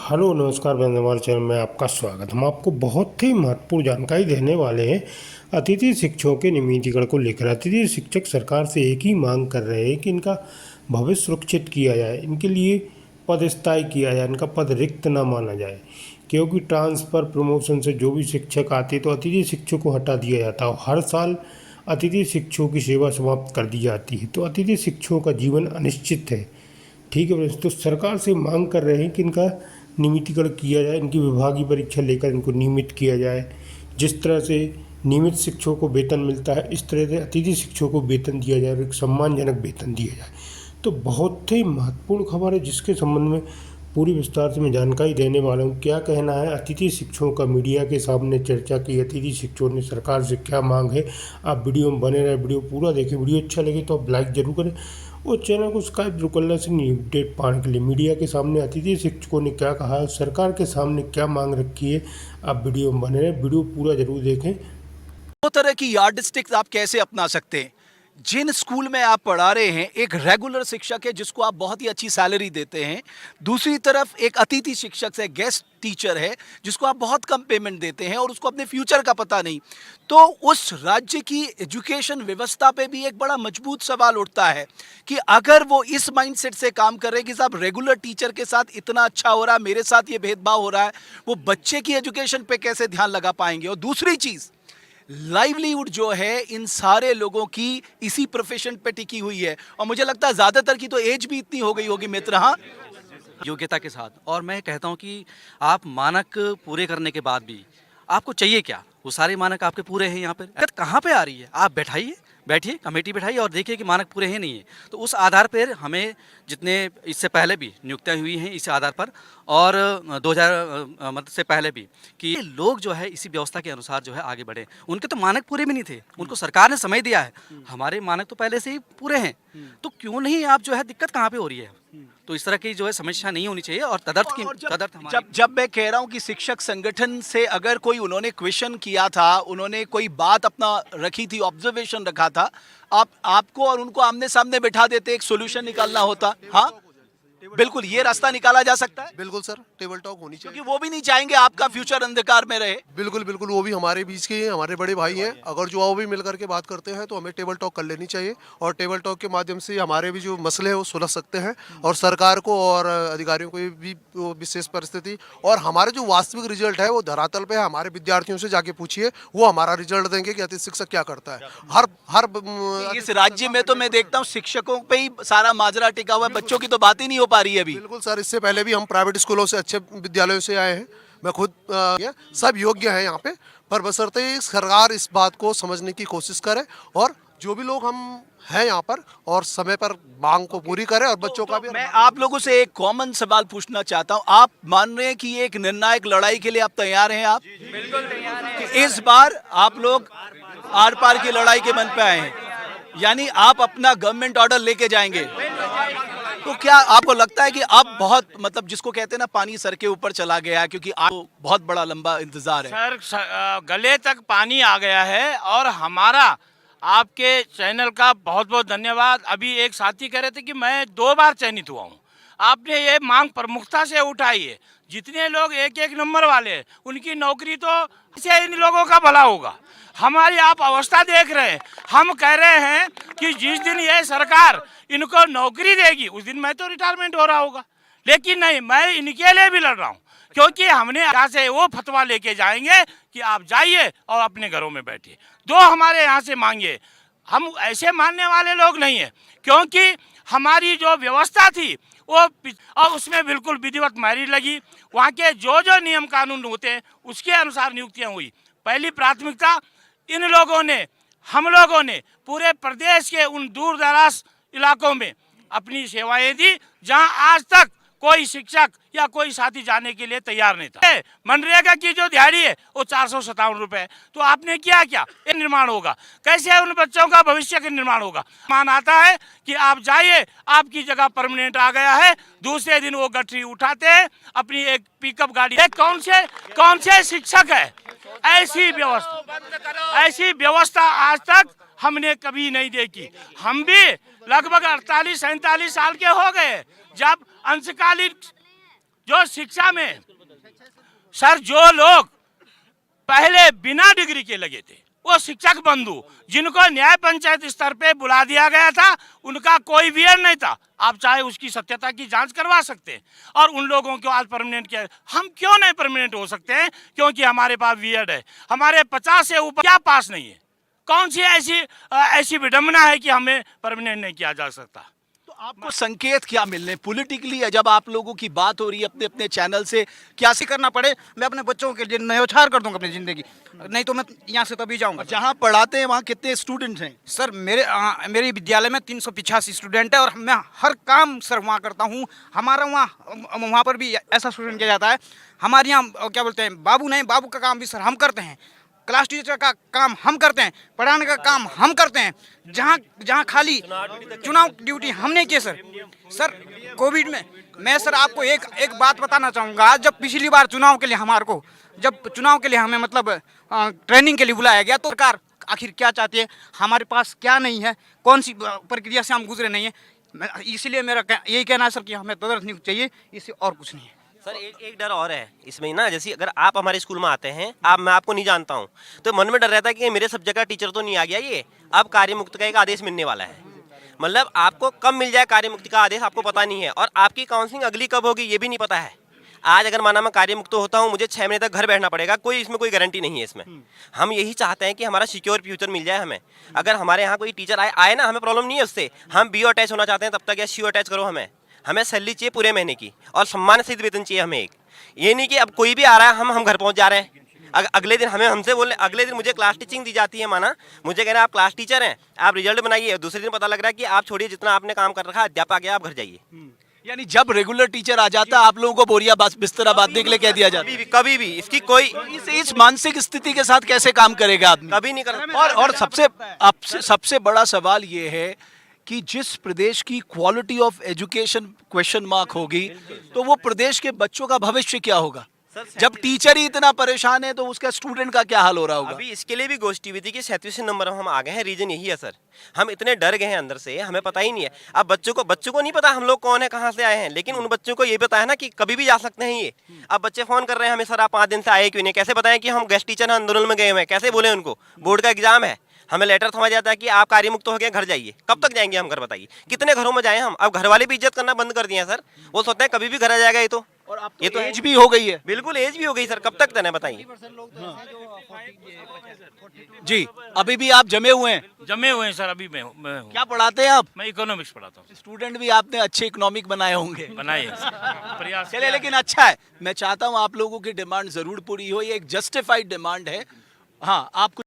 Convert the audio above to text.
Hello नमस्कार मैं हमारे चैनल में आपका स्वागत। हम आपको बहुत ही महत्वपूर्ण जानकारी देने वाले हैं अतिथि शिक्षकों के नियमितीकरण को लेकर। अतिथि शिक्षक सरकार से एक ही मांग कर रहे हैं कि इनका भविष्य सुरक्षित किया जाए, इनके लिए पद स्थायी किया जाए, इनका पद रिक्त न माना जाए। क्योंकि ट्रांसफ़र प्रमोशन से जो भी शिक्षक आते तो अतिथि शिक्षक को हटा दिया जाता है। हर साल अतिथि शिक्षकों की सेवा समाप्त कर दी जाती है, तो अतिथि शिक्षकों का जीवन अनिश्चित है। ठीक है, तो सरकार से मांग कर रहे हैं कि इनका नियमितीकरण किया जाए, इनकी विभागीय परीक्षा लेकर इनको नियमित किया जाए। जिस तरह से नियमित शिक्षकों को वेतन मिलता है, इस तरह से अतिथि शिक्षकों को वेतन दिया जाए और एक सम्मानजनक वेतन दिया जाए। तो बहुत ही महत्वपूर्ण खबर है, जिसके संबंध में पूरी विस्तार से मैं जानकारी देने वाला हूँ। क्या कहना है अतिथि शिक्षकों का, मीडिया के सामने चर्चा की अतिथि शिक्षकों ने, सरकार से क्या मांग है। आप वीडियो में बने रहे, वीडियो पूरा देखें। वीडियो अच्छा लगे तो आप लाइक जरूर करें और चैनल को सब्सक्राइब जरूर करने से न्यू अपडेट पाने के लिए। मीडिया के सामने अतिथि शिक्षकों ने क्या कहा है, सरकार के सामने क्या मांग रखी है, आप वीडियो में बने रहें, वीडियो पूरा जरूर देखें। दो तरह की यार्डस्टिक्स आप कैसे अपना सकते हैं। जिन स्कूल में आप पढ़ा रहे हैं, एक रेगुलर शिक्षक है जिसको आप बहुत ही अच्छी सैलरी देते हैं। दूसरी तरफ एक अतिथि शिक्षक है, गेस्ट टीचर है, जिसको आप बहुत कम पेमेंट देते हैं और उसको अपने फ्यूचर का पता नहीं। तो उस राज्य की एजुकेशन व्यवस्था पे भी एक बड़ा मजबूत सवाल उठता है कि अगर वो इस माइंडसेट से काम कर रहे हैं कि साहब रेगुलर टीचर के साथ इतना अच्छा हो रहा है, मेरे साथ ये भेदभाव हो रहा है, वो बच्चे की एजुकेशन पे कैसे ध्यान लगा पाएंगे। और दूसरी चीज़, लाइवलीहुड जो है इन सारे लोगों की इसी प्रोफेशन पे टिकी हुई है। और मुझे लगता है ज्यादातर की तो एज भी इतनी हो गई होगी मित्र। हाँ, योग्यता के साथ। और मैं कहता हूं कि आप मानक पूरे करने के बाद भी आपको चाहिए क्या, वो सारे मानक आपके पूरे हैं। यहाँ पर दिक्कत कहाँ पे आ रही है, आप बैठिए कमेटी बैठाइए और देखिए कि मानक पूरे हैं नहीं है। तो उस आधार पर हमें जितने इससे पहले भी नियुक्तियाँ हुई हैं इस आधार पर, और 2000 मतलब से पहले भी, कि लोग जो है इसी व्यवस्था के अनुसार जो है आगे बढ़े। उनके तो मानक पूरे भी नहीं थे, उनको सरकार ने समय दिया है। हमारे मानक तो पहले से ही पूरे हैं, तो क्यों नहीं आप जो है, दिक्कत कहाँ पे हो रही है। तो इस तरह की जो है समस्या नहीं होनी चाहिए। और तदर्थ जब मैं कह रहा हूं कि शिक्षक संगठन से अगर कोई उन्होंने क्वेश्चन किया था, उन्होंने कोई बात अपना रखी थी, ऑब्जर्वेशन रखा था, आपको और उनको आमने सामने बैठा देते, एक सोल्यूशन निकालना होता। हाँ बिल्कुल, ये रास्ता निकाला जा सकता है। बिल्कुल सर, टेबल टॉक होनी चाहिए, क्योंकि वो भी नहीं चाहेंगे आपका फ्यूचर अंधकार में रहे। बिल्कुल बिल्कुल, वो भी हमारे बीच के हैं, हमारे बड़े भाई हैं। अगर जो वो भी मिल करके बात करते हैं तो हमें टेबल टॉक कर लेनी चाहिए, और टेबल टॉक के माध्यम से हमारे भी जो मसले हैं वो सुलझ सकते हैं, और सरकार को और अधिकारियों को भी वो विशेष परिस्थिति और हमारे जो वास्तविक रिजल्ट है वो धरातल पे है। हमारे विद्यार्थियों से जाके पूछिए, वो हमारा रिजल्ट देंगे कि अतिथि शिक्षक क्या करता है। हर इस राज्य में तो मैं देखता हूँ शिक्षकों पे ही सारा माजरा टिका हुआ है, बच्चों की तो बात ही नहीं हो पा रही है अभी। बिल्कुल सर, इससे पहले भी हम प्राइवेट स्कूलों से, अच्छे विद्यालयों से आए हैं। मैं खुद सब योग्य है यहाँ पे, पर बशर्ते सरकार इस बात को समझने की कोशिश करे, और जो भी लोग हम हैं यहाँ पर, और समय पर मांग को पूरी करे, और बच्चों का भी। मैं आप लोगों से एक कॉमन सवाल पूछना चाहता हूँ। आप मान रहे हैं कि ये एक निर्णायक लड़ाई के लिए आप तैयार हैं? आप बिल्कुल तैयार हैं कि इस बार आप लोग आर पार की लड़ाई के मन पे आए हैं, यानी आप अपना गवर्नमेंट ऑर्डर लेके जाएंगे। तो क्या आपको लगता है कि अब बहुत, मतलब जिसको कहते हैं ना, पानी सर के ऊपर चला गया, क्योंकि आपको बहुत बड़ा लंबा इंतजार है। सर, गले तक पानी आ गया है, और हमारा आपके चैनल का बहुत बहुत धन्यवाद। अभी एक साथी कह रहे थे कि मैं 2 बार चयनित हुआ हूँ। आपने ये मांग प्रमुखता से उठाई है। जितने लोग एक नंबर वाले हैं उनकी नौकरी, तो इससे इन लोगों का भला होगा। हमारी आप अवस्था देख रहे हैं। हम कह रहे हैं कि जिस दिन ये सरकार इनको नौकरी देगी उस दिन मैं तो रिटायरमेंट हो रहा होगा, लेकिन नहीं, मैं इनके लिए भी लड़ रहा हूँ, क्योंकि हमने यहाँ से वो फतवा लेके जाएंगे कि आप जाइए और अपने घरों में बैठिए। 2 हमारे यहाँ से मांगिए। हम ऐसे मानने वाले लोग नहीं है, क्योंकि हमारी जो व्यवस्था थी वो, और उसमें बिल्कुल विधिवत मेरिट लगी। वहाँ के जो जो नियम कानून होते हैं उसके अनुसार नियुक्तियाँ हुई। पहली प्राथमिकता इन लोगों ने, हम लोगों ने पूरे प्रदेश के उन दूर दराज इलाकों में अपनी सेवाएं दी, जहां आज तक कोई शिक्षक या कोई साथी जाने के लिए तैयार नहीं था। मनरेगा की जो दिहाड़ी है वो 457 रुपए। तो आपने किया क्या? ये निर्माण होगा कैसे? उन बच्चों का भविष्य का निर्माण होगा। मान आता है कि आप जाइए, आपकी जगह परमानेंट आ गया है, दूसरे दिन वो गठरी उठाते हैं अपनी एक पिकअप गाड़ी। कौन से शिक्षक है? ऐसी व्यवस्था आज तक हमने कभी नहीं देखी। हम भी लगभग 48-47 साल के हो गए जब अंशकालीन जो शिक्षा में सर जो लोग पहले बिना डिग्री के लगे थे वो शिक्षक बंधु जिनको न्याय पंचायत स्तर पे बुला दिया गया था उनका कोई वीएड नहीं था। आप चाहे उसकी सत्यता की जांच करवा सकते हैं और उन लोगों को आज परमानेंट किया। हम क्यों नहीं परमानेंट हो सकते हैं? क्योंकि हमारे पास वीएड है। हमारे 50 से ऊपर क्या पास नहीं है? कौन सी ऐसी विडंबना है कि हमें परमानेंट नहीं किया जा सकता? तो आपको संकेत क्या मिलने पॉलिटिकली जब आप लोगों की बात हो रही है अपने अपने चैनल से, क्या ऐसे करना पड़े, मैं अपने बच्चों के लिए न्योछावर कर दूंगा अपनी ज़िंदगी, नहीं तो मैं यहाँ से तभी जाऊँगा। जहाँ पढ़ाते हैं वहाँ कितने स्टूडेंट्स हैं? सर मेरे विद्यालय में 385 स्टूडेंट है और मैं हर काम सर वहाँ करता हूँ। हमारा वहाँ पर भी ऐसा शोषण किया जाता है। हमारे यहाँ क्या बोलते हैं, बाबू नहीं, बाबू का काम भी सर हम करते हैं, क्लास टीचर का काम हम करते हैं, पढ़ाने का काम हम करते हैं। जहाँ खाली चुनाव ड्यूटी हमने की सर कोविड में। मैं सर आपको एक बात बताना चाहूँगा, जब पिछली बार चुनाव के लिए हमें मतलब ट्रेनिंग के लिए बुलाया गया तो सरकार आखिर क्या चाहती है, हमारे पास क्या नहीं है, कौन सी प्रक्रिया से हम गुजरे नहीं है। इसलिए मेरा यही कहना है सर कि हमें तदर्थ नहीं चाहिए, इससे और कुछ नहीं है। सर एक डर और है इसमें ना, जैसे अगर आप हमारे स्कूल में आते हैं, मैं आपको नहीं जानता हूँ, तो मन में डर रहता है कि मेरे सब्जेक्ट का टीचर तो नहीं आ गया, ये अब कार्य मुक्त का एक आदेश मिलने वाला है। मतलब आपको कब मिल जाए कार्य मुक्ति का आदेश आपको पता नहीं है, और आपकी काउंसलिंग अगली कब होगी ये भी नहीं पता है। आज अगर माना मैं कार्य मुक्त होता हूँ, मुझे 6 महीने तक घर बैठना पड़ेगा, इसमें कोई गारंटी नहीं है इसमें। हम यही चाहते हैं कि हमारा सिक्योर फ्यूचर मिल जाए हमें। अगर हमारे यहाँ कोई टीचर आए ना, हमें प्रॉब्लम नहीं है उससे, हम बीओ अटैच होना चाहते हैं तब तक, या सीओ अटैच करो, हमें सैलरी चाहिए पूरे महीने की और सम्मान सहित वेतन चाहिए हमें। एक ये नहीं कि अब कोई भी आ रहा है हम घर पहुंच जा रहे हैं, अगले दिन हमसे बोल, अगले दिन मुझे क्लास टीचिंग दी जाती है, माना मुझे कह रहे हैं आप क्लास टीचर हैं, आप रिजल्ट बनाइए, दूसरे दिन पता लग रहा है कि आप छोड़िए, जितना आपने काम कर रखा है अध्यापक है, आप घर जाइए। यानी जब रेगुलर टीचर आ जाता है आप लोगों को बोरिया बिस्तरा बांधने के लिए कह दिया जाता है। कभी भी इसकी कोई इस मानसिक स्थिति के साथ कैसे काम करेगा आदमी? कभी नहीं कर। और सबसे बड़ा सवाल ये है कि जिस प्रदेश की quality of education question mark होगी तो वो प्रदेश के बच्चों का भविष्य क्या होगा? जब टीचर ही इतना परेशान है तो उसका स्टूडेंट का क्या हाल हो रहा होगा? अभी इसके लिए भी गोष्ठी हुई थी कि 37 नंबर हम आ गए हैं, रीजन यही है सर, हम इतने डर गए हैं अंदर से, हमें पता ही नहीं है। अब बच्चों को नहीं पता हम लोग कौन है, कहाँ से आए हैं, लेकिन उन बच्चों को ये पता है ना कि कभी भी जा सकते हैं ये। अब बच्चे फोन कर रहे हैं हमें, सर आप 5 दिन से आए क्यों नहीं? कैसे बताएं कि हम गेस्ट टीचर आंदोलन में गए हुए हैं? कैसे बोले उनको? बोर्ड का एग्जाम है, हमें लेटर थमा जाता है कि आप कार्य मुक्त हो गए, घर जाइए। कब तक जाएंगे हम घर, बताइए? कितने घरों में जाएं हम? अब घर वाले भी इज्जत करना बंद कर दिए हैं सर, वो सोचते हैं कभी भी घर आ जाएगा ये तो। और अब ये तो एज भी हो गई है। बिल्कुल एज भी हो गई सर, कब तक देना बताइए? जी अभी भी आप जमे हुए हैं सर। अभी मैं हूँ। क्या पढ़ाते हैं आप? मैं इकोनॉमिक्स पढ़ाता हूँ। स्टूडेंट भी आपने अच्छे इकोनॉमिक बनाए होंगे। बनाइए प्रयास चले, लेकिन अच्छा है, मैं चाहता हूँ आप लोगों की डिमांड जरूर पूरी हो, ये एक जस्टिफाइड डिमांड है। हाँ, आप